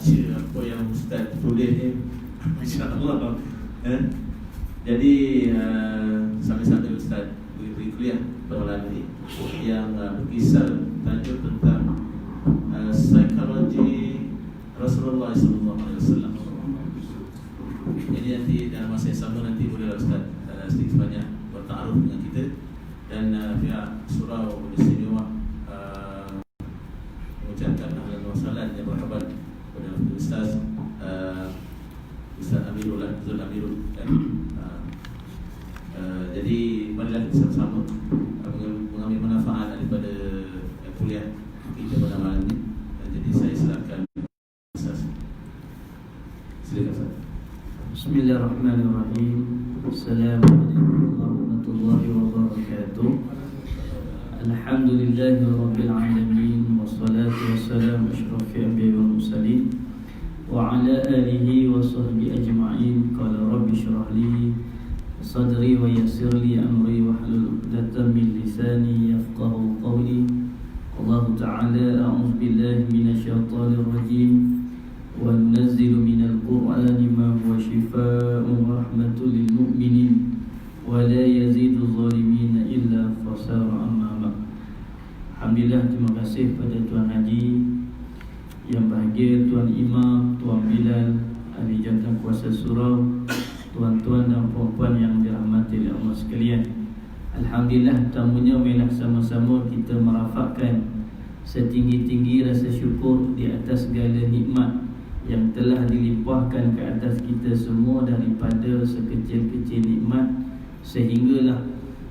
baca apa yang Ustaz tulis ni, masya-Allah. Jadi sambil-sambil Ustaz beri kuliah pada ini yang berkisar tajuk tentang psikologi Rasulullah SAW. Jadi nanti dalam masa yang sama nanti bolehlah Ustaz sedikit sebanyak bertaaruf dengan kita. Dan pihak surau istimewa mengucapkan ahlan wa sahlan yang berkhabar kepada Ustaz Amirul Zul Amirul. Jadi marilah kita sama-sama mengambil manfaat daripada kuliah kita pada malam ini. Jadi saya silakan Ustaz. Silakan Ustaz. Bismillahirrahmanirrahim. Assalamualaikum warahmatullahi wabarakatuh. Alhamdulillahi rabbil alamin, wassalatu wassalamu asyrafil anbiya'i wal mursalin wa ala alihi wa sahbihi ajma'in. Qala rabbi shrah li sadri wa yassir li amri wa hlul 'uqdatam min lisani yafqahu qawli. Allah ta'ala a'udzu billahi minasyaitonir rajim. Wa nunazzilu minal qur'ani ma huwa shifaa'un wa rahmatun lil mu'minin wa la yazidu zalimina illa khasara. Amma ba'd. Alhamdulillah, terima kasih pada Tuan Haji yang bahagia, Tuan Imam, Tuan Bilal, ahli jawatan kuasa surau, tuan-tuan dan puan-puan yang dirahmati oleh Allah sekalian. Alhamdulillah, tamunya marilah sama-sama kita merafakkan setinggi-tinggi rasa syukur di atas segala nikmat yang telah dilimpahkan ke atas kita semua, daripada sekecil-kecil nikmat sehinggalah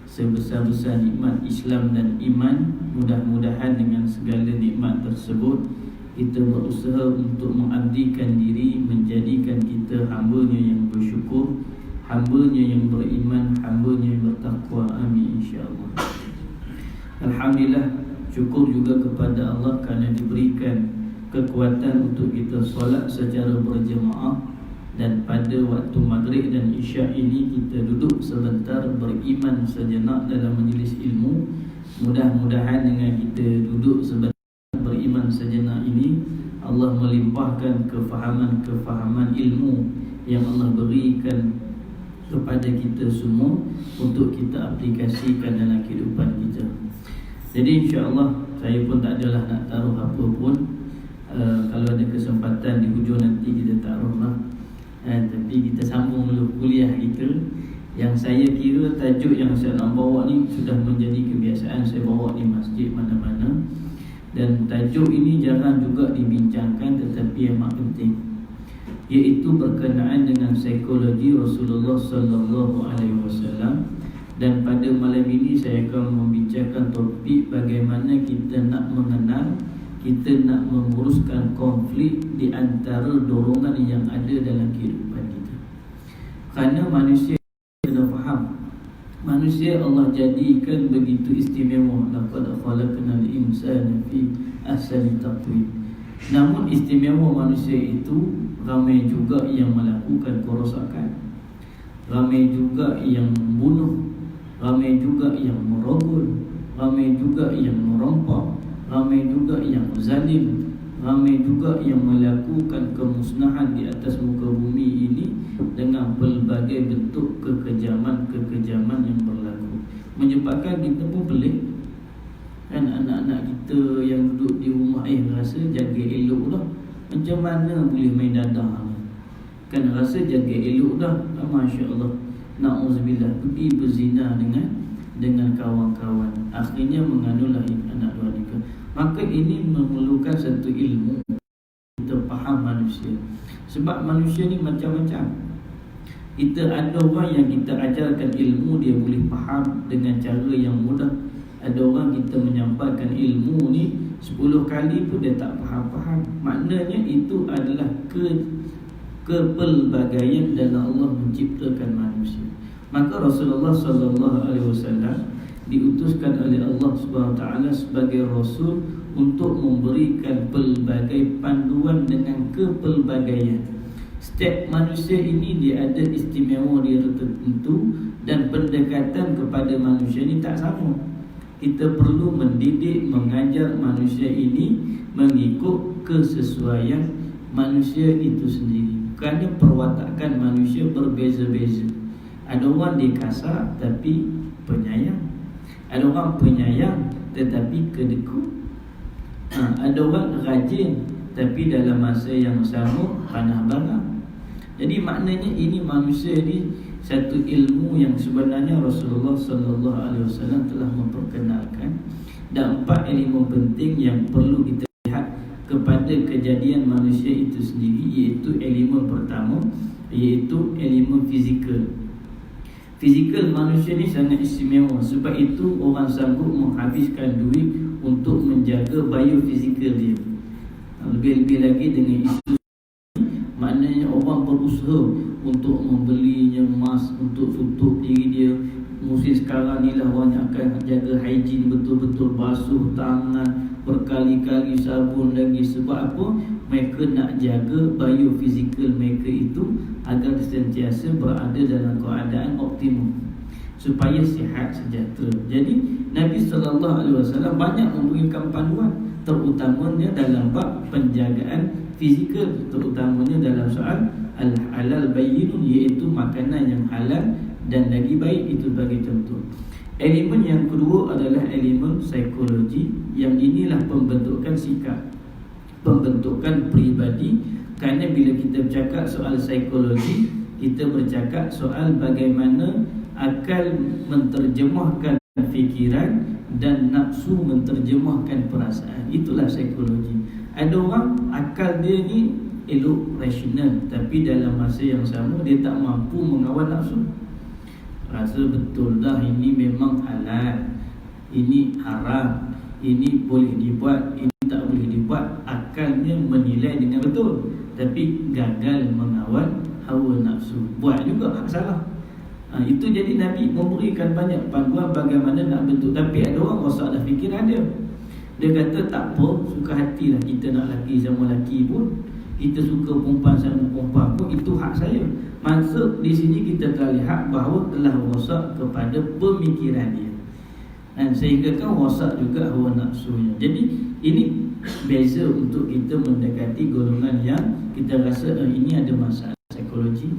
sebesar-besar nikmat Islam dan iman. Mudah-mudahan dengan segala nikmat tersebut kita berusaha untuk mengabdikan diri, menjadikan kita hamba-Nya yang bersyukur, hamba-Nya yang beriman, hamba-Nya yang bertakwa. Amin insya-Allah. Alhamdulillah, syukur juga kepada Allah kerana diberikan kekuatan untuk kita solat secara berjemaah. Dan pada waktu maghrib dan isyak ini kita duduk sebentar beriman sejenak dalam majlis ilmu. Mudah-mudahan dengan kita duduk sebentar beriman sejenak ini, Allah melimpahkan kefahaman-kefahaman ilmu yang Allah berikan kepada kita semua untuk kita aplikasikan dalam kehidupan kita. Jadi insya-Allah saya pun tak adalah nak taruh apa pun. Kalau ada kesempatan di hujung nanti kita taruhlah. Tapi kita sambung dulu kuliah kita. Yang saya kira tajuk yang saya nak bawa ni sudah menjadi kebiasaan saya bawa di masjid mana-mana. Dan tajuk ini jarang juga dibincangkan, tetapi amat penting, iaitu berkenaan dengan psikologi Rasulullah sallallahu alaihi wasallam. Dan pada malam ini saya akan membincangkan topik bagaimana kita nak mengenal, kita nak menguruskan konflik di antara dorongan yang ada dalam kehidupan kita. Kerana manusia kena faham, manusia Allah jadikan begitu istimewa. Laqad khalaqnal insana fi ahsani taqwim. Namun istimewa manusia itu, ramai juga yang melakukan kerosakan, ramai juga yang membunuh, ramai juga yang merogol, ramai juga yang merompak, ramai juga yang zalim, ramai juga yang melakukan kemusnahan di atas muka bumi ini dengan pelbagai bentuk kekejaman yang berlaku. Menyebabkan kita pun pelik. Kan anak-anak kita yang duduk di rumah rasa jaga elok dah, macam mana boleh main dadah? Kan rasa jaga elok dah, masya-Allah, na'udzubillah, pergi berzina dengan kawan-kawan, akhirnya mengandung lahir anak dua nikah. Maka ini memerlukan satu ilmu kita faham manusia. Sebab manusia ni macam-macam. Kita ada orang yang kita ajarkan ilmu, dia boleh faham dengan cara yang mudah. Ada orang kita menyampaikan ilmu ni 10 kali pun dia tak faham-faham. Maknanya itu adalah kepelbagaian dalam Allah menciptakan manusia. Maka Rasulullah sallallahu alaihi wasallam diutuskan oleh Allah Subhanahu taala sebagai rasul untuk memberikan pelbagai panduan dengan kepelbagaian. Setiap manusia ini dia ada istimewa dia tertentu, dan pendekatan kepada manusia ini tak sama. Kita perlu mendidik, mengajar manusia ini mengikut kesesuaian manusia itu sendiri. Kerana perwatakan manusia berbeza-beza. Ada orang dia kasar tapi penyayang. Ada orang penyayang tetapi kedekut. Ada orang rajin tapi dalam masa yang sama panah barang. Jadi maknanya ini manusia ni satu ilmu yang sebenarnya Rasulullah sallallahu alaihi wasallam telah memperkenalkan, dan 4 ilmu penting yang perlu kita lihat kepada kejadian manusia itu sendiri, iaitu ilmu pertama, iaitu ilmu fizikal. Fizikal manusia ni sangat istimewa. Sebab itu orang sanggup menghabiskan duit untuk menjaga biofizikal dia. Lebih-lebih lagi dengan isu, maknanya orang berusaha untuk membelinya emas untuk tutup diri dia. Musim sekarang ni lah orang akan jaga hygiene betul-betul, basuh tangan berkali-kali, sabun lagi. Sebab apa? Mereka nak jaga biofizikal mereka itu agar sentiasa berada dalam keadaan optimum supaya sihat sejahtera. Jadi Nabi SAW banyak memberikan panduan, terutamanya dalam bab penjagaan fizikal, terutamanya dalam soal al-halal bayyinun, iaitu makanan yang halal dan lagi baik. Itu sebagai contoh. Elemen yang kedua adalah elemen psikologi. Yang inilah pembentukan sikap, pembentukan peribadi. Kerana bila kita bercakap soal psikologi, kita bercakap soal bagaimana akal menterjemahkan fikiran dan nafsu menterjemahkan perasaan. Itulah psikologi. Ada orang akal dia ni elok, rasional, tapi dalam masa yang sama dia tak mampu mengawal nafsu. Rasa betul dah ini memang halal, ini haram, ini boleh dibuat, ini tak boleh dibuat. Akalnya menilai dengan betul, tapi gagal mengawal hawa nafsu, buat juga hak salah. Itu jadi Nabi memberikan banyak panduan bagaimana nak bentuk. Tapi ada orang rosak dah fikiran dia. Dia kata tak apa, suka hatilah kita nak laki sama laki pun, kita suka perempuan sama perempuan pun, itu hak saya. Maksud di sini kita telah lihat bahawa telah rosak kepada pemikiran dia, dan sehingga kan rosak juga hawa nafsunya. Jadi ini beza untuk kita mendekati golongan yang kita rasa ini ada masalah psikologi.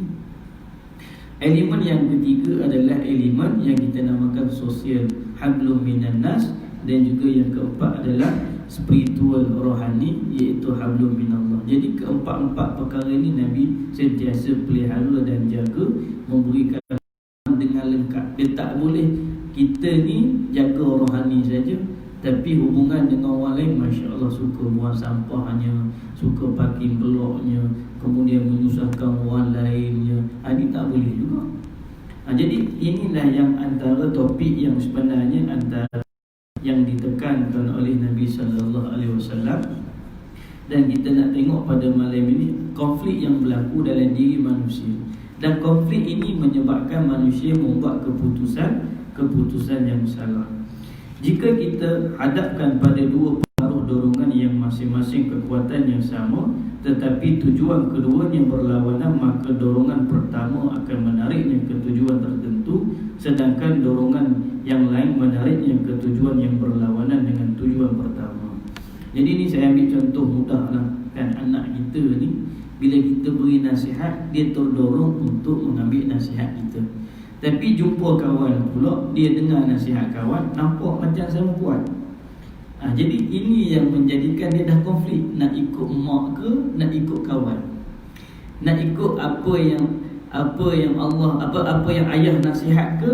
Elemen yang ketiga adalah elemen yang kita namakan sosial, hablum minan nas, dan juga yang keempat adalah spiritual, rohani, iaitu hablum minallah. Jadi keempat-empat perkara ini Nabi sentiasa pelihara dan jaga, memberikan dengan lengkap. Dia tak boleh kita ni jaga rohani saja, tapi hubungan dengan orang lain, Masya Allah, suka buang sampahnya, suka parking bloknya, kemudian menyusahkan orang lainnya. Ini tak boleh juga. Jadi inilah yang antara topik yang sebenarnya antara yang ditekankan oleh Nabi SAW. Dan kita nak tengok pada malam ini konflik yang berlaku dalam diri manusia. Dan konflik ini menyebabkan manusia membuat keputusan yang salah. Jika kita hadapkan pada dua pengaruh dorongan yang masing-masing kekuatan yang sama, tetapi tujuan keduanya berlawanan, maka dorongan pertama akan menariknya ke tujuan tertentu, sedangkan dorongan yang lain menariknya ke tujuan yang berlawanan dengan tujuan pertama. Jadi ni saya ambil contoh mudah lah, kan, anak kita ni bila kita beri nasihat, dia terdorong untuk mengambil nasihat kita. Tapi jumpa kawan pula, dia dengar nasihat kawan, nampak macam sama kuat. Jadi ini yang menjadikan dia dah konflik. Nak ikut mak ke nak ikut kawan? Nak ikut apa yang Allah, apa yang ayah nasihat ke,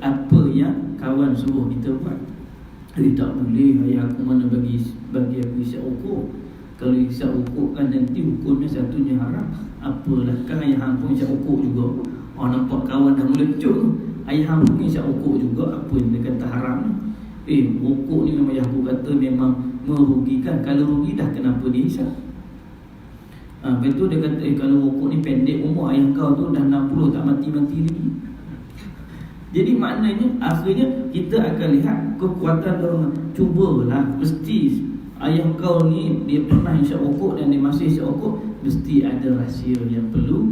apa yang kawan suruh kita buat? Tak boleh, ayah aku mana bagi aku isyak ukur. Kalau isyak ukur kan nanti hukumnya satunya haram. Apalah, kan ayah hang pun isyak ukur juga. Nampak kawan dah mula kecut, ayah hang pun isyak ukur juga. Apa yang dia kata haram ni? Ukur ni memang ayah aku kata memang merugikan. Kalau rugi dah kenapa dia isyak? Lepas tu dia kata kalau ukur ni pendek umur, ayah kau tu dah 60 tak mati-mati lagi. Jadi maknanya akhirnya kita akan lihat kekuatan dorongan. Cubalah, mesti ayah kau ni dia pernah isyak ukur dan dia masih isyak ukur, mesti ada rahsia yang perlu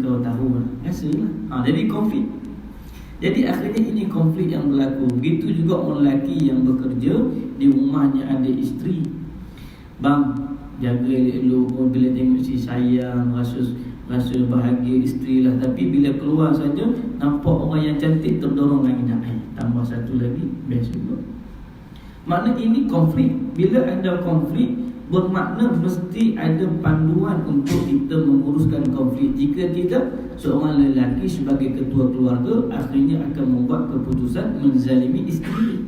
kau tahu. Rasalah. Jadi konflik. Jadi akhirnya ini konflik yang berlaku. Begitu juga orang lelaki yang bekerja di rumahnya ada isteri. Bang, jaga elok-elok, bila tengok si sayang, rasa bahagia isteri lah. Tapi bila keluar saja nampak orang yang cantik terdorong dengan air, tambah satu lagi, best juga. Makna ini konflik. Bila ada konflik, bermakna mesti ada panduan untuk kita menguruskan konflik. Jika tidak, seorang lelaki sebagai ketua keluarga akhirnya akan membuat keputusan menzalimi isteri.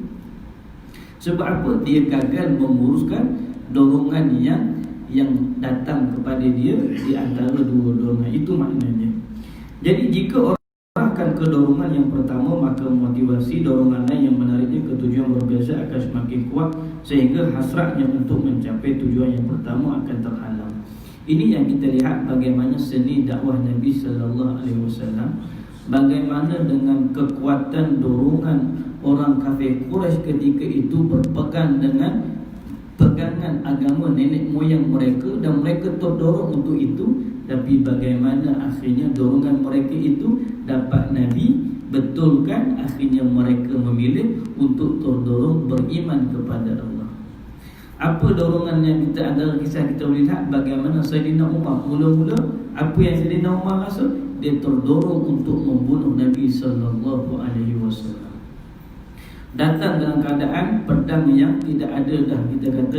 Sebab apa? Dia gagal menguruskan dorongan yang datang kepada dia di antara dua dorongan. Itu maknanya. Jadi jika orang akan ke dorongan yang pertama, maka motivasi dorongan lain yang menariknya ke tujuan berbeza akan semakin kuat, sehingga hasratnya untuk mencapai tujuan yang pertama akan terhalang. Ini yang kita lihat bagaimana seni dakwah Nabi sallallahu alaihi wasallam, bagaimana dengan kekuatan dorongan orang kafir Quraisy ketika itu berpegang dengan pegangan agama nenek moyang mereka, dan mereka terdorong untuk itu. Tapi bagaimana akhirnya dorongan mereka itu dapat Nabi betulkan, akhirnya mereka memilih untuk terdorong beriman kepada Allah. Apa dorongan yang kita ada kisah kita lihat bagaimana Sayyidina Umar mula-mula apa yang Sayyidina Umar rasa, dia terdorong untuk membunuh Nabi sallallahu alaihi wasallam. Datang dalam keadaan pedang yang tidak ada dah, kita kata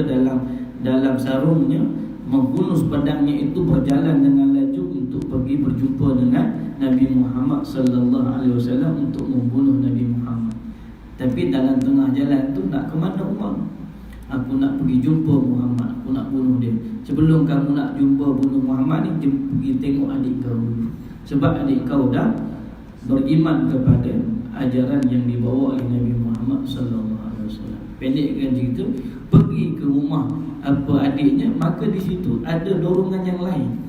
dalam sarungnya, menghunus pedangnya itu, berjalan dengan laju untuk pergi berjumpa dengan Nabi Muhammad sallallahu alaihi wasallam untuk membunuh Nabi Muhammad. Tapi dalam tengah jalan tu nak ke mana Umar? Aku nak pergi jumpa Muhammad, aku nak bunuh dia. Sebelum kamu nak jumpa bunuh Muhammad ni, pergi tengok adik kau dulu. Sebab adik kau dah beriman kepada ajaran yang dibawa oleh Nabi Muhammad sallallahu alaihi wasallam. Pendekkan cerita, pergi ke rumah adiknya, maka di situ ada dorongan yang lain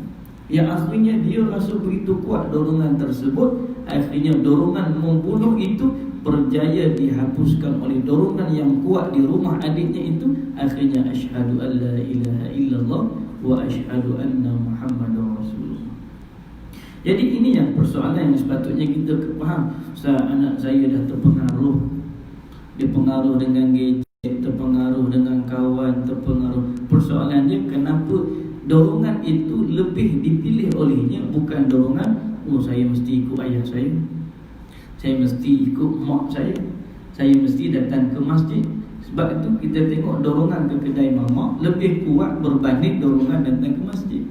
yang akhirnya dia rasa begitu kuat dorongan tersebut, akhirnya dorongan membunuh itu berjaya dihapuskan oleh dorongan yang kuat di rumah adiknya itu. Akhirnya asyhadu an la ilaha illallah wa asyhadu anna Muhammadar Rasulullah. Jadi ini yang persoalan yang sepatutnya kita faham. Ustaz, anak saya dah terpengaruh, dia pengaruh dengan gadget, terpengaruh dengan kawan, terpengaruh. Persoalannya kenapa dorongan itu lebih dipilih olehnya, bukan dorongan saya mesti ikut ayah saya mesti ikut mak saya mesti datang ke masjid. Sebab itu kita tengok dorongan ke kedai mamak lebih kuat berbanding dorongan datang ke masjid.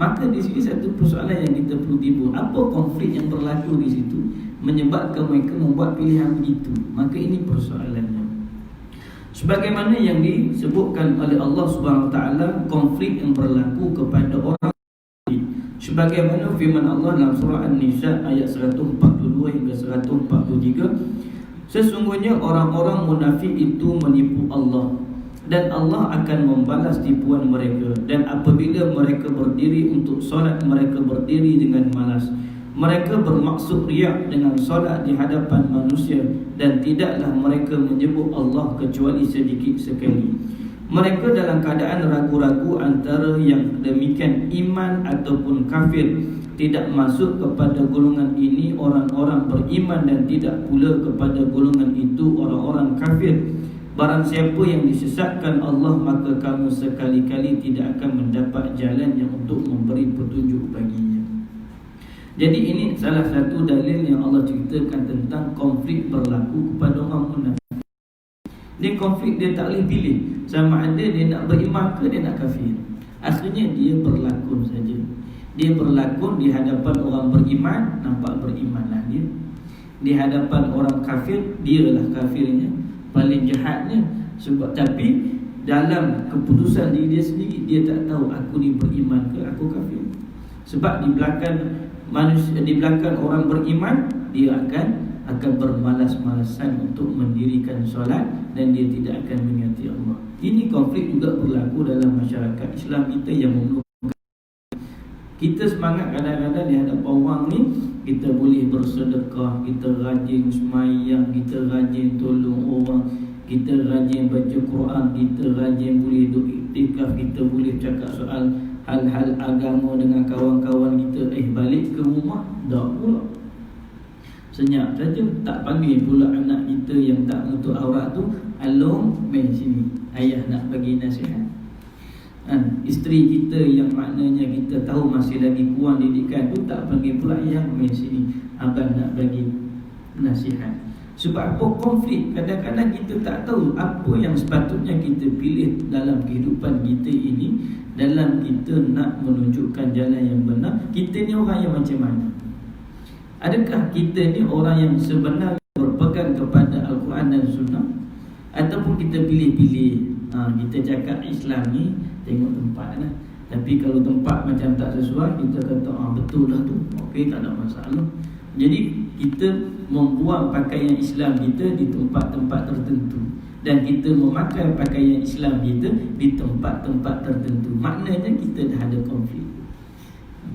Maka di sini satu persoalan yang kita perlu timbul, apa konflik yang berlaku di situ menyebabkan mereka membuat pilihan begitu. Maka ini persoalannya. Sebagaimana yang disebutkan oleh Allah Subhanahu Wa Taala, konflik yang berlaku kepada orang, sebagaimana firman Allah dalam surah An-Nisa ayat 142 hingga 143, sesungguhnya orang-orang munafik itu menipu Allah, dan Allah akan membalas tipuan mereka. Dan apabila mereka berdiri untuk solat, mereka berdiri dengan malas. Mereka bermaksud riak dengan solat di hadapan manusia, dan tidaklah mereka menyebut Allah kecuali sedikit sekali. Mereka dalam keadaan ragu-ragu antara yang demikian iman ataupun kafir. Tidak masuk kepada golongan ini orang-orang beriman, dan tidak pula kepada golongan itu orang-orang kafir. Barang siapa yang disesatkan Allah, maka kamu sekali-kali tidak akan mendapat jalan yang untuk memberi petunjuk baginya. Jadi ini salah satu dalil yang Allah ceritakan tentang konflik berlaku kepada orang munafik. Dia konflik, dia tak boleh pilih sama ada dia nak beriman ke dia nak kafir. Akhirnya dia berlakon saja. Dia berlakon di hadapan orang beriman, nampak berimanlah dia. Di hadapan orang kafir, dialah kafirnya, paling jahatnya. Sebab tapi dalam keputusan diri dia sendiri, dia tak tahu aku ni beriman ke aku kafir. Sebab di belakang manusia, di belakang orang beriman, dia akan bermalas-malasan untuk mendirikan solat, dan dia tidak akan mengingati Allah. Ini konflik juga berlaku dalam masyarakat Islam kita yang memerlukan. Kita semangat kadang-kadang di hadapan orang ni, kita boleh bersedekah, kita rajin semayang, kita rajin tolong orang, kita rajin baca Quran, kita rajin boleh duduk iktikaf, kita boleh cakap soal hal-hal agama dengan kawan-kawan kita. Balik ke rumah dah pula senyap saja, tak panggil pula anak kita yang tak menutup aurat tu, along main sini, ayah nak bagi nasihat. Isteri kita yang maknanya kita tahu masih lagi kurang didikan tu, tak panggil pula yang main sini, abang nak bagi nasihat. Sebab apa? Konflik. Kadang-kadang kita tak tahu apa yang sepatutnya kita pilih dalam kehidupan kita ini, dalam kita nak menunjukkan jalan yang benar. Kita ni orang yang macam mana? Adakah kita ni orang yang sebenarnya berpegang kepada Al-Quran dan Sunnah, ataupun kita pilih-pilih? Kita cakap Islam ni tengok tempat lah. Tapi kalau tempat macam tak sesuai, kita kata betul lah tu, okey, tak ada masalah. Jadi kita membuang pakaian Islam kita di tempat-tempat tertentu, dan kita memakai pakaian Islam kita di tempat-tempat tertentu. Maknanya kita dah ada konflik.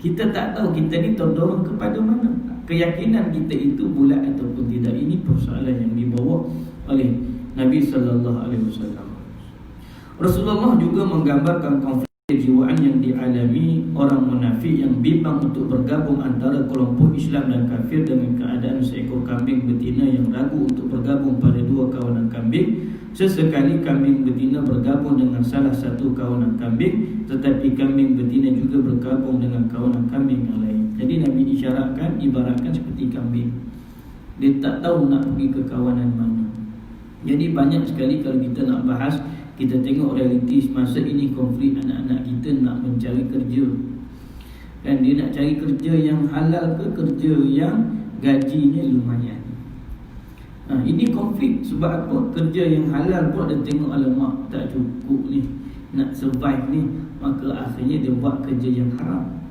Kita tak tahu kita ni terdorong kepada mana. Keyakinan kita itu bulat ataupun tidak. Ini persoalan yang dibawa oleh Nabi SAW. Rasulullah juga menggambarkan konflik kejiwaan yang dialami orang munafik yang bimbang untuk bergabung antara kelompok Islam dan kafir, dengan keadaan seekor kambing betina yang ragu untuk bergabung pada dua kawanan kambing. Sesekali kambing betina bergabung dengan salah satu kawanan kambing, tetapi kambing betina juga bergabung dengan kawanan kambing yang lain. Jadi Nabi ibaratkan seperti kambing. Dia tak tahu nak pergi ke kawanan mana. Jadi banyak sekali kalau kita nak bahas, kita tengok realiti masa ini, konflik anak-anak kita nak mencari kerja. Kan dia nak cari kerja yang halal ke kerja yang gajinya lumayan. Ini konflik. Sebab apa? Kerja yang halal pun dia tengok, alamak tak cukup ni, nak survive ni, maka akhirnya dia buat kerja yang haram.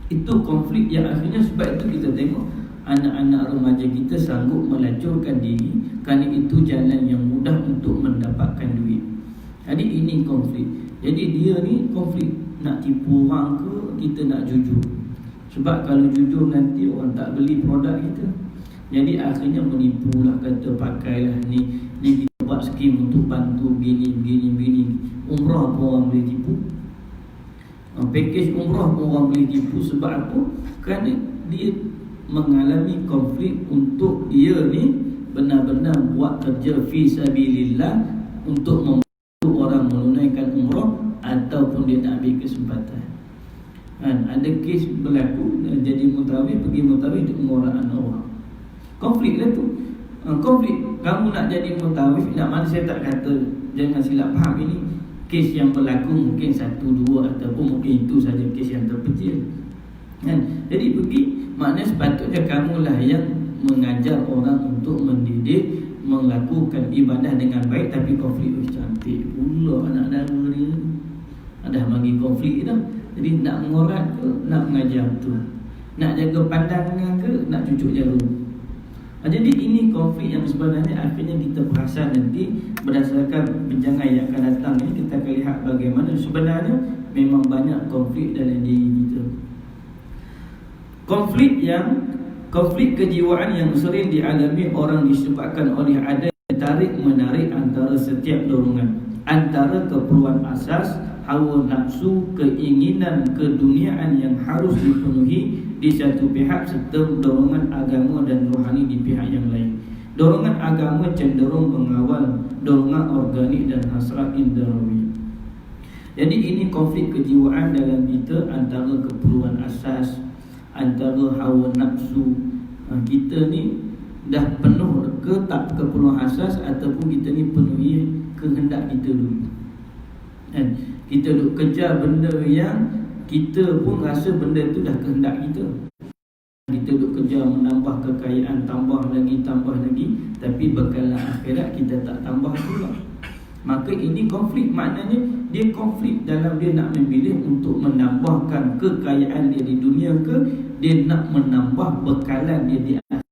Itu konflik yang akhirnya, sebab itu kita tengok anak-anak remaja kita sanggup melacurkan diri kerana itu jalan yang mudah untuk mendapatkan duit. Jadi ini konflik. Jadi dia ni konflik. Nak tipu orang ke, kita nak jujur. Sebab kalau jujur nanti orang tak beli produk kita. Jadi akhirnya menipulah, kata pakailah ni kita buat skim untuk bantu begini. Umrah pun orang boleh tipu. Package umrah pun orang boleh tipu. Sebab apa? Kerana dia mengalami konflik untuk dia ni benar-benar buat kerja fi sabilillah untuk orang menunaikan umrah, ataupun dia nak ambil kesempatan. Ada kes berlaku, jadi mutawif, pergi mutawif untuk mengorbankan orang. Konflik lah tu. Konflik. Kamu nak jadi mutawif, nak mana saya tak kata, jangan silap faham, ini kes yang berlaku mungkin 1, 2, ataupun mungkin itu saja kes yang terpencil. Jadi pergi, maknanya sepatutnya kamulah yang mengajar orang untuk mendidik, melakukan ibadah dengan baik. Tapi konflik, cantik pula anak dara dia, dah bagi konflik dah. Jadi nak mengorat ke, nak mengajar tu, nak jaga pandangan ke, nak cucuk jarum. Jadi ini konflik yang sebenarnya akhirnya kita perasan nanti berdasarkan perbincangan yang akan datang ni, kita akan lihat bagaimana sebenarnya memang banyak konflik dalam diri kita. Konflik kejiwaan yang sering dialami orang disebabkan oleh adanya tarik menarik antara setiap dorongan, antara keperluan asas, hawa nafsu, keinginan keduniaan yang harus dipenuhi di satu pihak, serta dorongan agama dan rohani di pihak yang lain. Dorongan agama cenderung mengawal dorongan organik dan hasrat indrawi. Jadi ini konflik kejiwaan dalam kita, antara keperluan asas, antara hawa nafsu. Kita ni dah penuh ke tak keperluan asas, ataupun kita ni penuhi kehendak kita dulu. Kita duk kejar benda yang kita pun rasa benda tu dah kehendak kita. Kita duk kejar menambah kekayaan, tambah lagi, tapi bekalan akhirat kita tak tambah pula. Maka ini konflik. Maknanya dia konflik dalam dia nak memilih untuk menambahkan kekayaan dia di dunia ke, dia nak menambah bekalan dia di akhirat.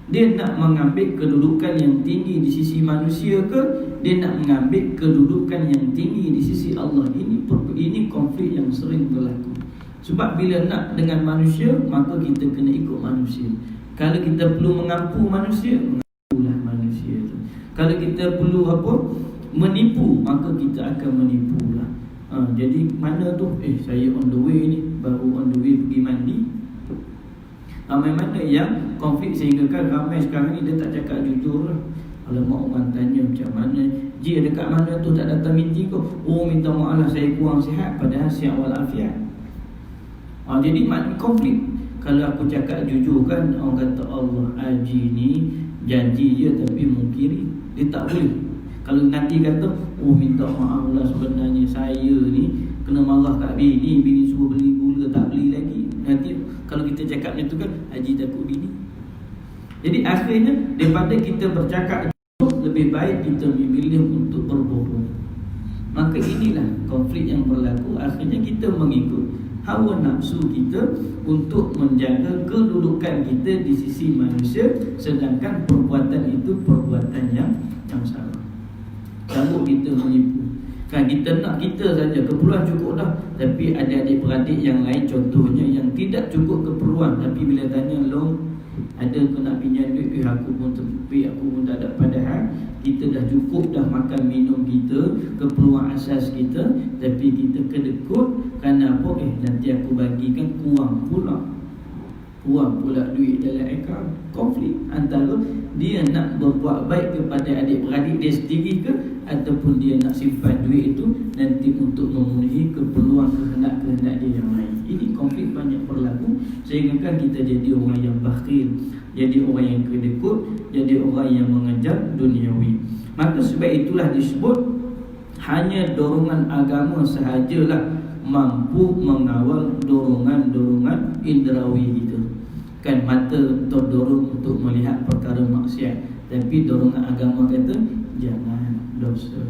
Dia nak mengambil kedudukan yang tinggi di sisi manusia ke, dia nak mengambil kedudukan yang tinggi di sisi Allah. Ini konflik yang sering berlaku. Sebab bila nak dengan manusia, maka kita kena ikut manusia. Kalau kita perlu mengampu manusia, mengampulah manusia itu. Kalau kita perlu menipu, maka kita akan menipulah. Jadi mana tu, saya on the way ni, baru on the way pergi mandi. Ramai mana yang konflik sehingga kan ramai sekarang ni dia tak cakap jujur lah. Alamak, orang tanya macam mana Ji dekat mana tu tak datang meeting kau, oh minta maaf lah saya kurang sihat, padahal sihat walafiat. Jadi konflik. Kalau aku cakap jujur kan, orang kata Allah Haji ni janji je tapi mungkiri, dia tak boleh. Kalau nanti kata, oh minta maaf lah sebenarnya saya ni kena marah kat bini suruh beli gula tak beli lagi. Nanti kalau kita cakap macam tu kan, Haji takut bini. Jadi akhirnya daripada kita bercakap itu, lebih baik kita memilih untuk berbohong. Maka inilah konflik yang berlaku. Akhirnya kita mengikut hawa nafsu kita untuk menjaga kedudukan kita di sisi manusia, sedangkan perbuatan itu perbuatan yang salah. Kalau kita menipu, kan kita nak kita saja keperluan cukup dah, tapi ada adik-beradik yang lain contohnya yang tidak cukup keperluan, tapi bila tanya long ada ke nak pinjam duit, aku pun terpipik, aku pun tak ada, padahal kita dah cukup dah makan minum kita, keperluan asas kita, tapi kita kedekut kerana apa? Nanti aku bagikan kurang pula duit dalam akaun. Konflik antara dia nak berbuat baik kepada adik-beradik dia sendiri ke, ataupun dia nak simpan duit itu nanti untuk memenuhi keperluan kehendak-kehendak dia yang lain. Ini konflik banyak berlaku sehingga kan kita jadi orang yang bakhil, jadi orang yang kedekut, jadi orang yang mengejar duniawi. Maka sebab itulah disebut hanya dorongan agama sahajalah mampu mengawal dorongan-dorongan indrawi kita. Kan mata terdorong untuk melihat perkara maksiat, tapi dorongan agama kata jangan dosa.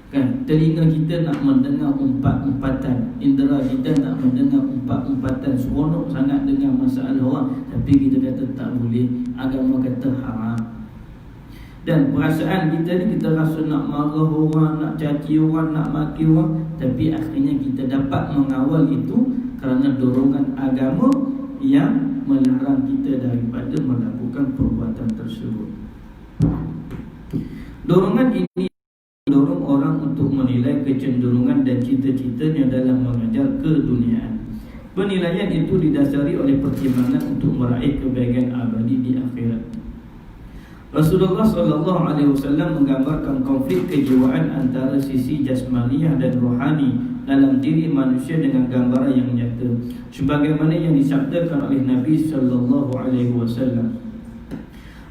Kan telinga kita nak mendengar umpat-umpatan, indera kita nak mendengar umpat-umpatan, seronok sangat dengar masalah orang, tapi kita kata tak boleh, agama kata haram. Dan perasaan kita ni, kita rasa nak marah orang, nak caci orang, nak maki orang, tapi akhirnya kita dapat mengawal itu kerana dorongan agama yang melarang kita daripada melakukan perbuatan tersebut. Dorongan ini mendorong orang untuk menilai kecenderungan dan cita-citanya dalam mengejar keduniaan. Penilaian itu didasari oleh pertimbangan untuk meraih kebahagiaan abadi di akhirat. Rasulullah SAW menggambarkan konflik kejiwaan antara sisi jasmaniah dan rohani dalam diri manusia dengan gambaran yang nyata, sebagaimana yang disabdakan oleh Nabi SAW.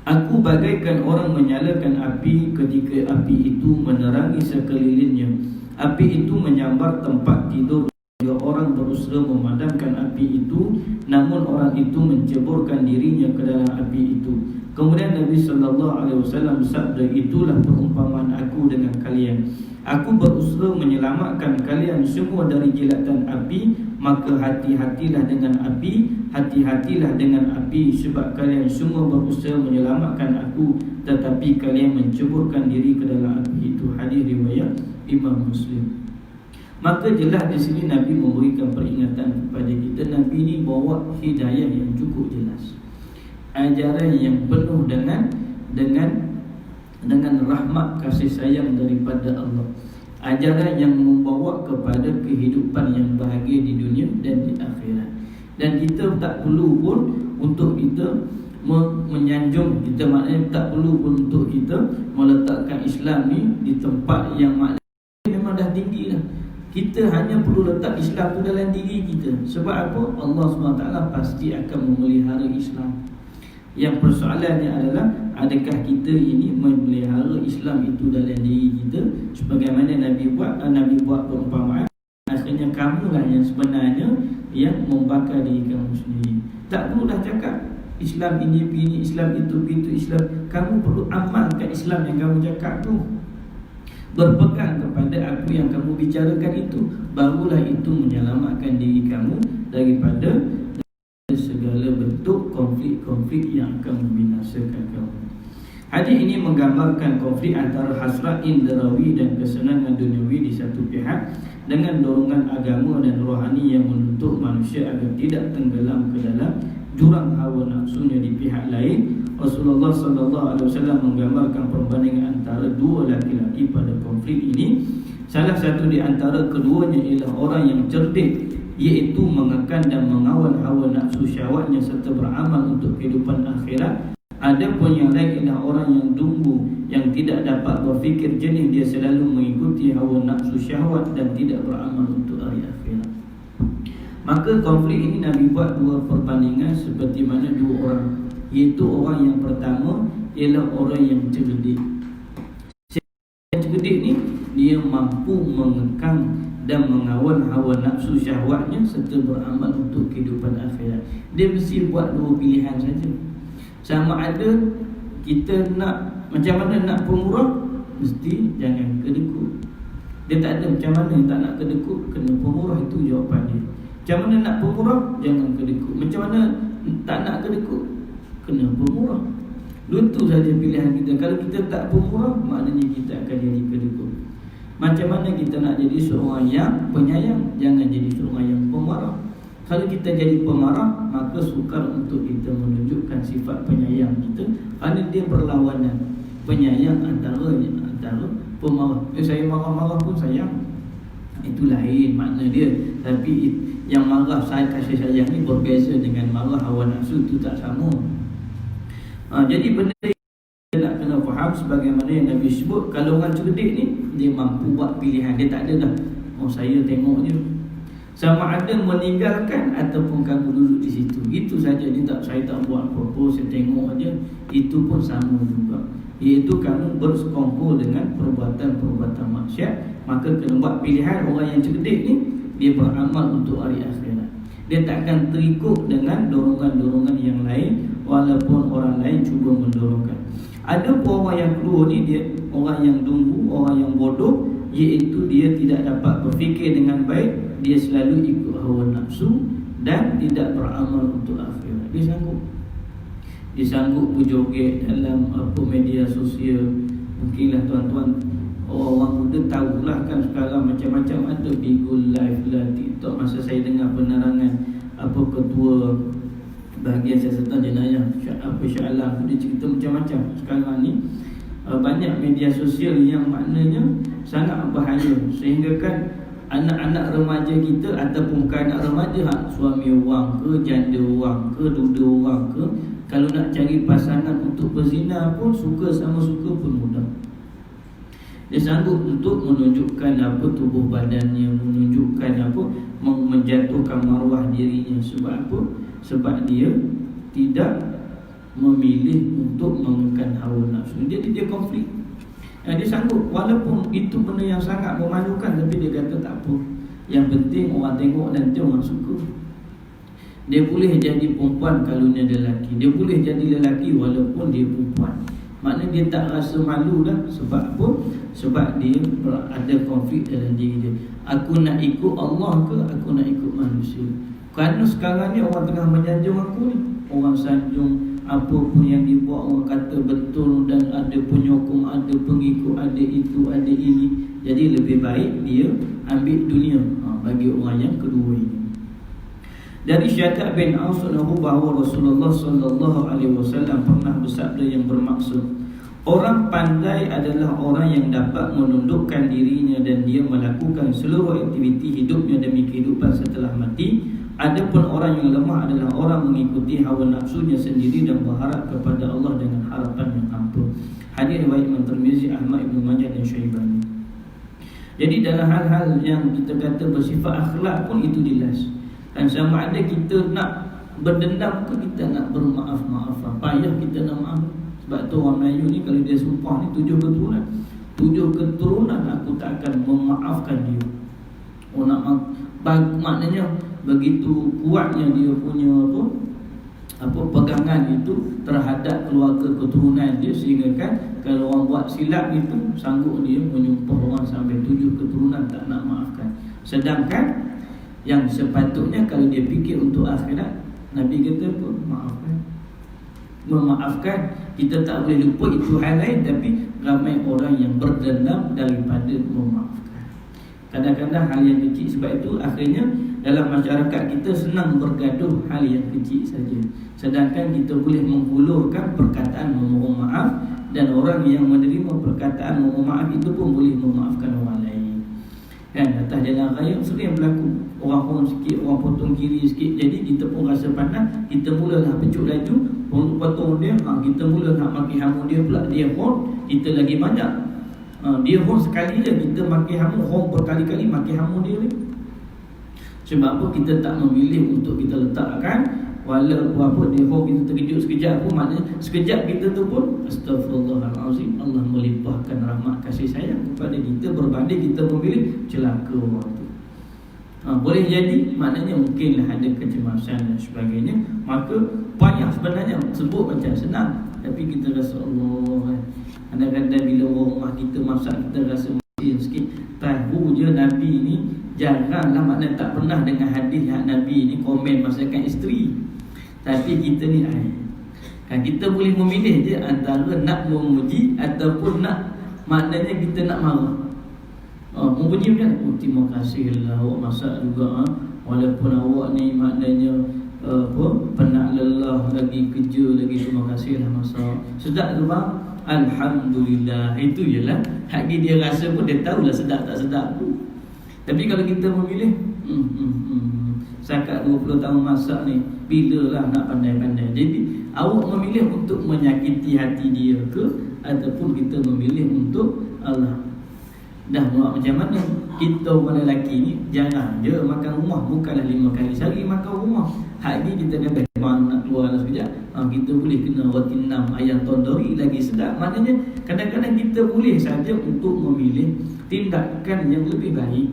Aku bagaikan orang menyalakan api ketika api itu menerangi sekelilingnya. Api itu menyambar tempat tidur. Orang berusaha memadamkan api itu, namun orang itu menceburkan dirinya ke dalam api itu. Kemudian Nabi SAW bersabda, itulah perumpamaan aku dengan kalian. Aku berusaha menyelamatkan kalian semua dari jilatan api, maka hati-hatilah dengan api, hati-hatilah dengan api, sebab kalian semua berusaha menyelamatkan aku, tetapi kalian menceburkan diri ke dalam api itu. Hadis riwayat Imam Muslim. Maka jelas di sini Nabi memberikan peringatan kepada kita. Nabi ini bawa hidayah yang cukup jelas, ajaran yang penuh dengan rahmat kasih sayang daripada Allah, ajaran yang membawa kepada kehidupan yang bahagia di dunia dan di akhirat. Dan kita tak perlu pun untuk kita menyanjung, kita maknanya tak perlu pun untuk kita meletakkan Islam ni di tempat yang maknanya memang dah tinggi lah. Kita hanya perlu letak Islam tu dalam diri kita. Sebab apa? Allah SWT pasti akan memelihara Islam. Yang persoalannya adalah, adakah kita ini memelihara Islam itu dalam diri kita? Sebagaimana Nabi buat perumpamaan, akhirnya kamulah yang sebenarnya yang membakar diri kamu sendiri. Tak perlu dah cakap Islam ini, Islam itu, Islam. Kamu perlu amalkan Islam yang kamu cakap tu. Berpegang kepada apa yang kamu bicarakan itu, barulah itu menyelamatkan diri kamu daripada segala bentuk konflik-konflik yang akan membinasakan kamu. Hadis ini menggambarkan konflik antara hasrat indrawi dan kesenangan duniawi di satu pihak, dengan dorongan agama dan rohani yang menuntut manusia agar tidak tenggelam ke dalam jurang hawa nafsunya di pihak lain. Rasulullah SAW menggambarkan perbandingan antara dua laki-laki pada konflik ini. Salah satu di antara keduanya ialah orang yang cerdik, iaitu mengekan dan mengawal hawa nafsu syahwatnya serta beramal untuk kehidupan akhirat. Adapun yang lain ialah orang yang dungu, yang tidak dapat berfikir jernih, dia selalu mengikuti hawa nafsu syahwat dan tidak beramal untuk hari akhirat. Maka konflik ini Nabi buat dua perbandingan seperti mana dua orang, iaitu orang yang pertama ialah orang yang cerdik. Yang cerdik ni dia mampu mengekang dan mengawal hawa nafsu syahwatnya serta beramal untuk kehidupan akhirat. Dia mesti buat dua pilihan saja. Sama ada kita nak macam mana nak pemurah, mesti jangan kedekut. Dia tak ada macam mana tak nak kedekut, kena pemurah, itu jawapan dia. Macam mana nak pemurah, jangan kedekut. Macam mana tak nak kedekut, kena pemurah. Itu saja pilihan kita. Kalau kita tak pemurah, maknanya kita akan jadi kedekut. Macam mana kita nak jadi seorang yang penyayang, jangan jadi seorang yang pemarah. Kalau kita jadi pemarah, maka sukar untuk kita menunjukkan sifat penyayang kita, kerana dia berlawanan. Penyayang antara pemarah. Saya marah-marah pun sayang, itu lain makna dia. Tapi yang marah saya kasih sayang ni berbeza dengan marah hawa nafsu, itu tak sama. Jadi benda kita nak kena faham sebagaimana yang Nabi sebut. Kalau orang cerdik ni, dia mampu buat pilihan. Dia tak ada dah, saya tengok je, sama ada meninggalkan ataupun kamu duduk di situ. Itu saja. Dia tak, saya tak buat apa-apa, saya tengok aja. Itu pun sama juga, iaitu kamu bersekongkol dengan perbuatan-perbuatan maksiat. Maka kena buat pilihan. Orang yang cerdik ni, dia beramal untuk hari akhirat. Dia takkan terikut dengan dorongan-dorongan yang lain, walaupun orang lain cuba mendorongkan. Ada pun orang yang kedua ni, dia orang yang dungu, orang yang bodoh, iaitu dia tidak dapat berfikir dengan baik. Dia selalu ikut hawa nafsu dan tidak beramal untuk akhirat. Dia sanggup berjoget dalam media sosial. Mungkinlah tuan-tuan, orang muda tahulah kan sekarang macam-macam ada, Bigo Live lah, TikTok. Masa saya dengar penerangan ketua bahagian siasatan jenayah Syah Alam, dia cerita macam-macam. Sekarang ni banyak media sosial yang maknanya sangat bahaya, sehingga kan anak-anak remaja kita, ataupun bukan anak remaja, suami orang ke, janda orang ke, duda orang ke, kalau nak cari pasangan untuk berzina pun, suka sama suka pun mudah. Dia sanggup untuk menunjukkan tubuh badannya, menunjukkan menjatuhkan maruah dirinya. Sebab apa? Sebab dia tidak memilih untuk mengekang hawa nafsu. Jadi dia konflik. Dia sanggup, walaupun itu benda yang sangat memalukan, tapi dia kata tak apa, yang penting orang tengok nanti orang suka. Dia boleh jadi perempuan kalau dia lelaki, dia boleh jadi lelaki walaupun dia perempuan. Maknanya dia tak rasa malu dah. Sebab apa? Sebab dia ada konflik dalam diri dia. Aku nak ikut Allah ke aku nak ikut manusia? Kerana sekarang ni orang tengah menyanjung aku ni. Orang sanjung apa pun yang dibuat, orang kata betul, dan ada penyokong, ada pengikut, ada itu, ada ini. Jadi lebih baik dia ambil dunia. Bagi orang yang kedua ini, dari Syaddad bin Aus bahawa Rasulullah SAW pernah bersabda yang bermaksud, orang pandai adalah orang yang dapat menundukkan dirinya dan dia melakukan seluruh aktiviti hidupnya demi kehidupan setelah mati. Adapun orang yang lemah adalah orang mengikuti hawa nafsunya sendiri dan berharap kepada Allah dengan harapan yang hampa. Hadis riwayat Imam Tirmizi, Ahmad, Ibnu Majah dan Syaibani. Jadi dalam hal-hal yang kita kata bersifat akhlak pun itu jelas. Dan sama ada kita nak berdendam ke kita nak bermaaf-maafan, payah kita nak maaf. Sebab tu orang Melayu ni kalau dia sumpah ni 7 keturunan, 7 keturunan aku tak akan memaafkan dia. Nak maknanya begitu kuatnya dia punya pegangan itu terhadap keluarga keturunan dia, sehingga kan kalau orang buat silap itu sanggup dia menyumpah orang sampai 7 keturunan tak nak maafkan. Sedangkan yang sepatutnya kalau dia fikir untuk akhirat, Nabi kata pun memaafkan. Kita tak boleh lupa itu hal lain, tapi ramai orang yang berdendam daripada memaafkan. Kadang-kadang hal yang kecil. Sebab itu akhirnya dalam masyarakat kita senang bergaduh hal yang kecil saja. Sedangkan kita boleh menghulurkan perkataan memohon maaf, dan orang yang menerima perkataan memohon maaf itu pun boleh memaafkan orang lain. Kan atas jalan raya sering berlaku, orang sikit, orang potong kiri sikit, jadi kita pun rasa panas, kita mulalah pecut laju, potong dia, kita mula nak maki hamu dia pula, dia pun kita lagi banyak. Dia pun sekali je kita maki hamu, berkali-kali maki hamu dia ni. Sebab apa? Kita tak memilih untuk kita letakkan. Walaupun apa dia pun kita terkejut sekejap pun, maknanya sekejap kita tu pun astagfirullahalazim, Allah melimpahkan rahmat kasih sayang kepada kita berbanding kita memilih celaka orang tu. Boleh jadi maknanya mungkinlah ada kecemasan dan sebagainya. Maka payah sebenarnya sebut macam senang, tapi kita rasa Allah, kadang-kadang bila orang rumah kita masak kita rasa mesin sikit. Tahu je Nabi ni jaranglah, maknanya tak pernah dengar hadis yang Nabi ni komen masakan isteri. Tapi kita ni kan kita boleh memilih je antara nak memuji ataupun nak, maknanya kita nak marah. Memuji macam, oh terima kasihlah awak masak juga, walaupun awak ni maknanya penat lelah lagi kerja lagi, terima kasihlah masak. Sedap ke bang? Alhamdulillah. Itu je lah. Haki dia rasa pun dia tahulah sedap tak sedap tu. Tapi kalau kita memilih sakat 20 tahun masak ni, bilalah nak pandai-pandai. Jadi awak memilih untuk menyakiti hati dia ke, ataupun kita memilih untuk Allah. Dah buat macam mana? Kita orang lelaki ni jarang je makan rumah, bukanlah 5 kali sehari makan rumah. Hari ni kita kata bang nak keluar sekejap, kita boleh kena roti 6 ayam tondori lagi sedap. Maknanya kadang-kadang kita boleh saja untuk memilih tindakan yang lebih baik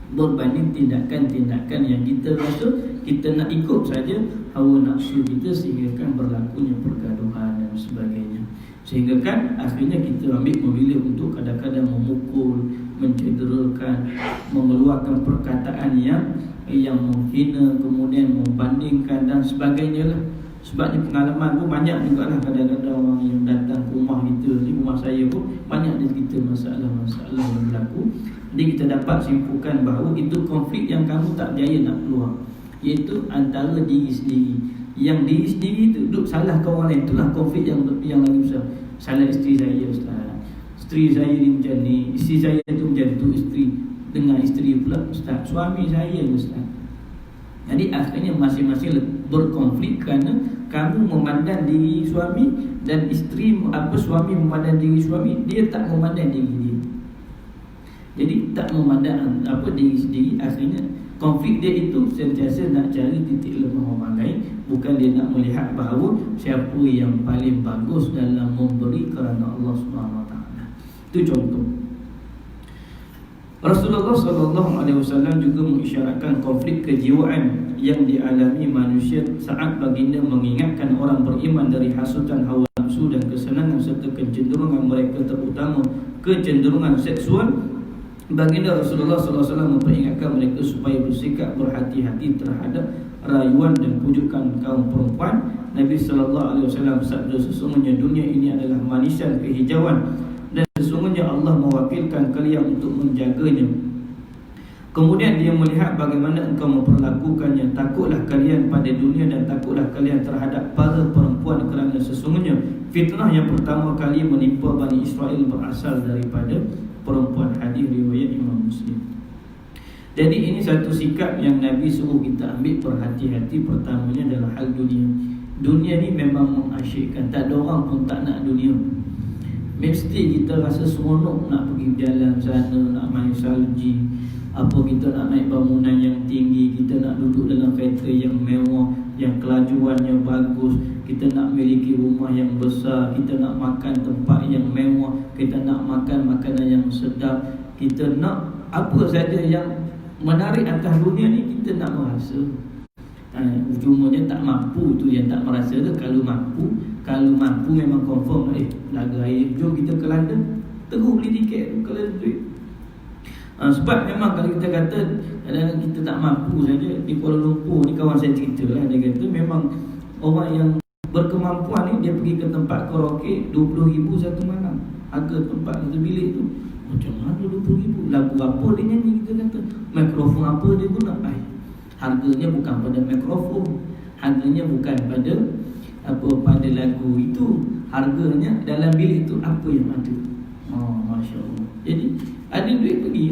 berbanding tindakan-tindakan yang kita rasa kita nak ikut saja hawa nafsu kita, sehingga kan berlakunya pergaduhan dan sebagainya. Sehingga kan akhirnya kita memilih untuk kadang-kadang memukul, mencederakan, mengeluarkan perkataan yang menghina, kemudian membandingkan dan sebagainya lah. Sebabnya pengalaman pun banyak juga lah, kadang-kadang orang yang datang ke rumah kita ni, rumah saya pun banyak dari kita masalah-masalah yang berlaku. Jadi kita dapat simpulkan bahawa itu konflik yang kamu tak berjaya nak keluar, iaitu antara diri sendiri. Yang diri sendiri tu duduk salah ke orang lain, itulah konflik yang lagi besar. Salah isteri saya ustaz, isteri saya ni macam ni, isteri saya tu macam tu, isteri dengan isteri pula ustaz, suami saya ustaz. Jadi akhirnya masing-masing berkonflik kerana kamu memandang diri suami dan isteri, suami memandang diri suami, dia tak memandang diri dia. Jadi tak memandang diri sendiri. Akhirnya konflik dia itu sentiasa nak cari titik lemah orang lain, bukan dia nak melihat bahawa siapa yang paling bagus dalam memberi kerana Allah SWT. Itu contoh. Rasulullah SAW juga mengisyaratkan konflik kejiwaan yang dialami manusia saat baginda mengingatkan orang beriman dari hasutan hawa nafsu dan kesenangan serta kecenderungan mereka, terutama kecenderungan seksual. Baginda Rasulullah SAW memperingatkan mereka supaya bersikap berhati-hati terhadap rayuan dan pujukan kaum perempuan. Nabi SAW bersabda, sesungguhnya dunia ini adalah manisan kehijauan dan sesungguhnya Allah mewakilkan kalian untuk menjaganya. Kemudian dia melihat bagaimana engkau memperlakukannya. Takutlah kalian pada dunia dan takutlah kalian terhadap para perempuan, kerana sesungguhnya fitnah yang pertama kali menimpa Bani Israel berasal daripada perempuan. Hadis riwayat Imam Muslim. Jadi ini satu sikap yang Nabi suruh kita ambil berhati-hati. Pertamanya adalah hal dunia. Dunia ni memang mengasyikkan, tak ada orang pun tak nak dunia. Mesti kita rasa seronok nak pergi jalan sana, nak main salji, kita nak naik bangunan yang tinggi, kita nak duduk dalam kereta yang mewah, yang kelajuannya bagus, kita nak memiliki rumah yang besar, kita nak makan tempat yang mewah, kita nak makan makanan yang sedap, kita nak apa saja yang menarik atas dunia ni, kita nak merasa. Ujungnya tak mampu tu yang tak merasa tu. Kalau mampu memang confirm laga air, jom kita ke London, terus beli tiket ke London. Sebab memang kalau kita kata kita tak mampu saja, di Kuala Lumpur ni kawan saya cerita lah, dia kata memang orang yang berkemampuan ni dia pergi ke tempat karaoke 20,000 satu malam. Harga tempat satu bilik tu macam mana 20,000? Lagu apa dia nyanyi, kita kata mikrofon apa dia guna. Harganya bukan pada mikrofon, harganya bukan pada pada lagu itu, harganya dalam bilik tu apa yang ada. Masya Allah. Jadi ada duit pergi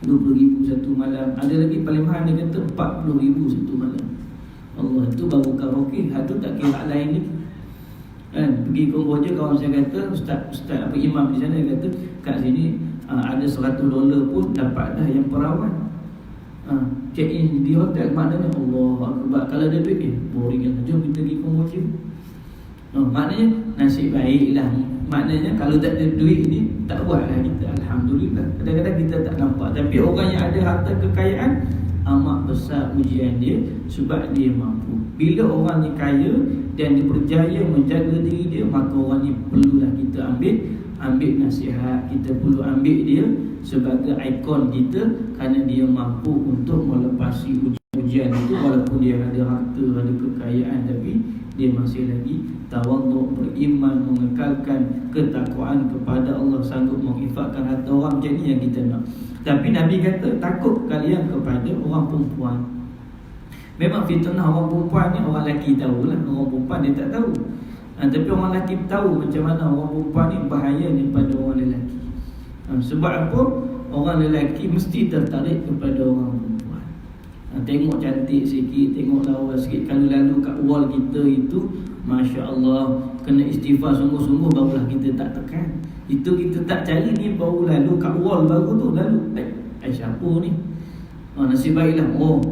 20,000 satu malam. Ada lagi paling mahal dia kata 40,000 satu malam. Allah tu baru karaoke, tu tak kira lain ni. Kan pergi Kamboja, kawan saya kata ustaz apa imam di sana kata kat sini ada $100 pun dapat dah yang perawan. Check in di hotel, maknanya Allah Akbar. Kalau ada duit boring kan, jom kita pergi Kamboja. Maknanya nasib baik lah. Maknanya kalau tak ada duit ni tak buat lah kita. Alhamdulillah. Kadang-kadang kita tak nampak, tapi orang yang ada harta kekayaan amat besar ujian dia sebab dia mampu. Bila orang ni kaya dan dia berjaya menjaga diri dia, maka orang ni perlulah kita ambil nasihat. Kita perlu ambil dia sebagai ikon kita, kerana dia mampu untuk melepasi ujian itu. Walaupun dia ada harta, ada kekayaan, tapi dia masih lagi tawaduk, beriman, mengekalkan ketakwaan kepada Allah, sanggup menginfakkan harta orang. Macam ni yang kita nak. Tapi Nabi kata takut kalian kepada orang perempuan. Memang fitnah orang perempuan ni, orang lelaki tahulah, orang perempuan dia tak tahu. Tapi orang lelaki tahu macam mana orang perempuan ni bahaya daripada orang lelaki. Sebab apa? Orang lelaki mesti tertarik kepada orang perempuan. Tengok cantik sikit, tengok lawa sikit. Kalau lalu kat wall kita itu, Masya Allah, kena istighfar sungguh-sungguh, barulah kita tak tekan. Itu kita tak cari ni, baru lalu kat wall baru tu lalu siapa ni? Nasib baiklah,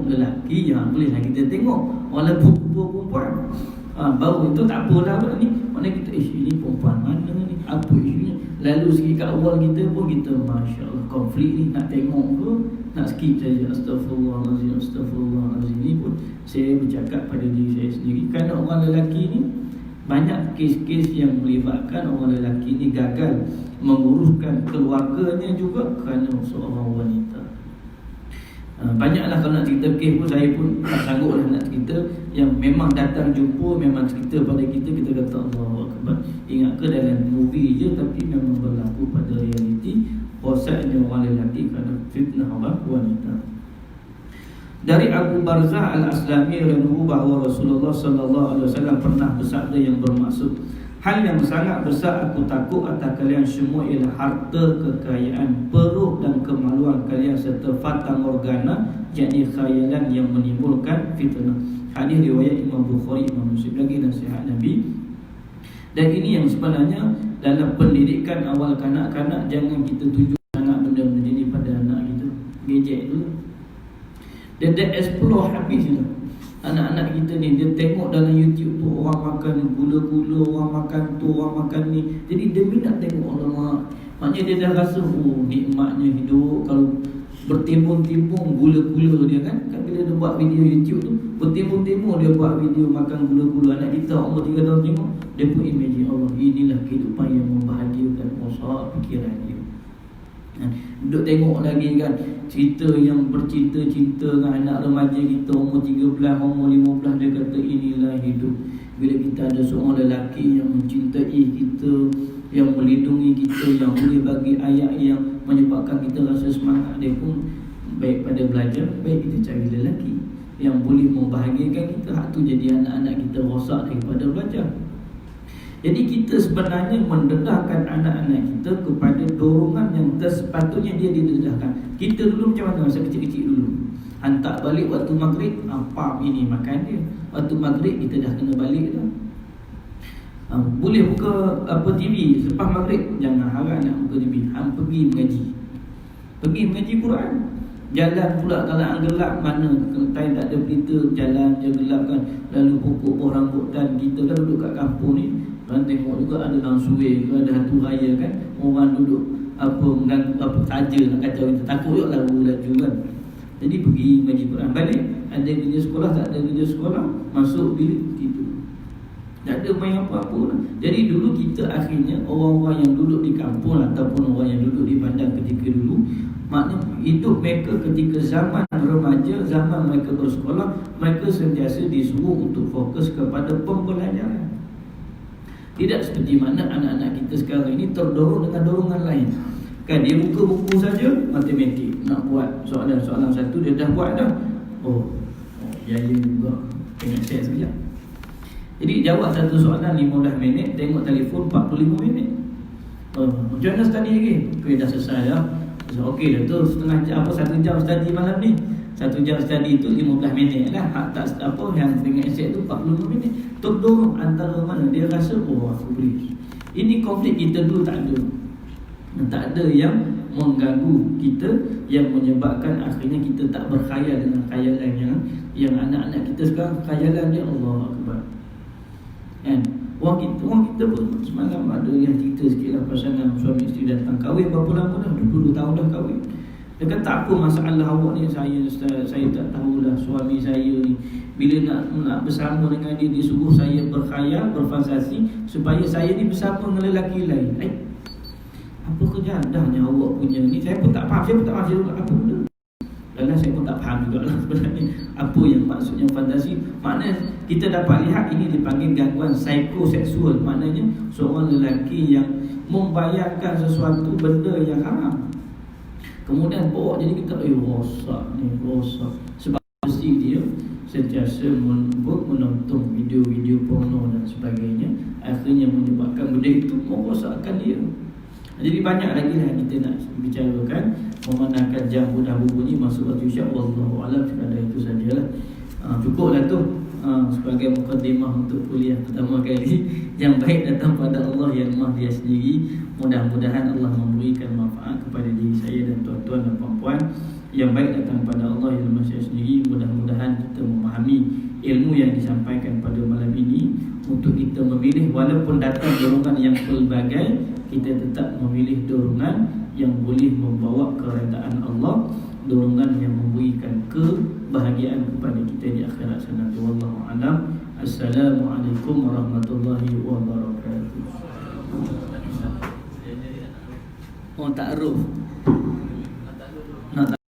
lelaki yang bolehlah kita tengok. Walaupun perempuan baru itu tak apalah ni. Mana kita ini perempuan mana ni, apa isunya. Lalu sikit kat wall kita pun kita Masya Allah, konflik ni nak tengok ke, nak skip saja. Astaghfirullahalazim, astaghfirullahalazim. Ni pun saya bercakap pada diri saya sendiri. Kerana orang lelaki ni banyak kes-kes yang melibatkan orang lelaki ni gagal menguruskan keluarganya juga kerana seorang wanita. Banyaklah kalau nak cerita kes pun, saya pun tak sanggup lah nak cerita. Yang memang datang jumpa, memang cerita pada kita, kita kata Allahu Akbar. Ingat ke dalam movie je, tapi memang berlaku pada realiti. Rosak orang lelaki kerana fitnah orang wanita. Dari Abu Barzah Al-Aslami radhiyallahu bahawa Rasulullah sallallahu alaihi wasallam pernah bersabda yang bermaksud, hal yang sangat besar aku takut atas kalian semua ialah harta, kekayaan, perut dan kemaluan kalian serta fata morgana, yakni khayalan yang menimbulkan fitnah. Hadis riwayat Imam Bukhari, Imam Muslim. Lagi nasihat Nabi. Dan ini yang sebenarnya dalam pendidikan awal kanak-kanak, jangan kita tunjuk sangat benda-benda ini pada anak kita. Gadget tu dia explore habis tu. Anak-anak kita ni, dia tengok dalam YouTube tu orang makan gula-gula, orang makan tu, orang makan ni. Jadi dia minat tengok Allah. Maknanya dia dah rasa nikmatnya hidup kalau bertimbun-timbun gula-gula dia kan. Bila dia buat video YouTube tu, bertimbun-timbun dia buat video makan gula-gula. Anak kita umur 3 tahun tengok, dia pun imagine Allah, inilah kehidupan yang membahagiakan masyarakat fikiran dia. Duduk tengok lagi kan cerita yang bercinta-cinta dengan anak remaja kita umur 13, umur 15. Dia kata inilah hidup. Bila kita ada seorang lelaki yang mencintai kita, yang melindungi kita, yang boleh bagi ayat yang menyebabkan kita rasa semangat, dia pun baik pada belajar, baik kita cari lelaki yang boleh membahagiakan kita. Hak tu jadi anak-anak kita rosak daripada belajar. Jadi kita sebenarnya mendedahkan anak-anak kita kepada dorongan yang sepatutnya dia didedahkan. Kita dulu macam mana masa kecil-kecil dulu? Hantar balik waktu maghrib, apa ini makan dia. Waktu maghrib kita dah kena balik dah. Boleh buka TV selepas maghrib, jangan harap nak buka TV. Pergi mengaji. Pergi mengaji Quran. Jalan pula kalau gelap, mana time tak ada berita, jalan je gelap kan. Lalu pokok rambutan kita kan duduk kat kampung ni, kan tengok juga ada langsui, ada hantu raya kan. Orang duduk mengganggu saja nak kacau kita, takut juga laju kan. Jadi pergi mengaji Quran, balik ada kerja sekolah, tak ada kerja sekolah, masuk bilik tidur. Tak ada main apa-apa lah. Jadi dulu kita akhirnya orang-orang yang duduk di kampung ataupun orang yang duduk di bandar ketika dulu, maknanya hidup mereka ketika zaman remaja, zaman mereka bersekolah, mereka sentiasa disuruh untuk fokus kepada pembelajaran. Tidak seperti mana anak-anak kita sekarang ini terdorong dengan dorongan lain. Kan dia buka buku saja matematik, nak buat soalan-soalan satu dia dah buat dah. Ya juga. Tengok saya sekejap. Jadi jawab satu soalan 15 minit, tengok telefon 45 minit. Macam mana study lagi? Okey dah selesai dah. Okey dah tu setengah jam, 1 jam study malam ni. 1 jam study tu 15 minit lah. Hak tak apa yang dengan esek tu 45 minit. Terdorong antara mana dia rasa oh aku boleh. Ini konflik kita dulu tak ada. Tak ada yang mengganggu kita, yang menyebabkan akhirnya kita tak berkhayal dengan khayalan yang anak-anak kita sekarang khayalan dia Allah Akbar. Kan? Orang kita pun semalam ada yang cerita sikit lah pasangan suami isteri datang kahwin berapa lama dah, 22 tahun dah kahwin. Dia kata tak apa masalah awak ni, saya tak tahulah suami saya ni bila nak bersama dengan dia disuruh saya berkhayal, berfantasi supaya saya ni bersama dengan lelaki lain. Apa kejadahnya awak punya ni? Saya pun tak faham saya apa benda. Dan saya pun tak faham juga lah sebenarnya apa yang maksudnya fantasi. Maknanya kita dapat lihat ini dipanggil gangguan psikoseksual. Maknanya seorang lelaki yang membayangkan sesuatu benda yang haram, kemudian bawa jadi kita rosak. Sebab mesti dia sentiasa menonton video-video porno dan sebagainya, akhirnya menyebabkan benda itu merosakkan dia. Jadi banyak lagi lah kita nak bicarakan. Memandangkan jam dah berbunyi masuk waktu isyak, wallahu a'lam, sekadar itu sajalah. Cukuplah tu sebagai mukadimah untuk kuliah pertama kali. Yang baik datang pada Allah yang Maha Dia sendiri. Mudah-mudahan Allah memberikan manfaat kepada diri saya dan tuan-tuan dan puan-puan. Yang baik datang pada Allah yang Maha Dia sendiri. Mudah-mudahan kita memahami ilmu yang disampaikan pada malam ini, untuk kita memilih, walaupun datang dorongan yang pelbagai, kita tetap memilih dorongan yang boleh membawa keredaan Allah, dorongan yang memberikan kebahagiaan kepada kita di akhirat sana. Wallahu a'lam. Assalamualaikum warahmatullahi wabarakatuh. Oh, ta'aruf.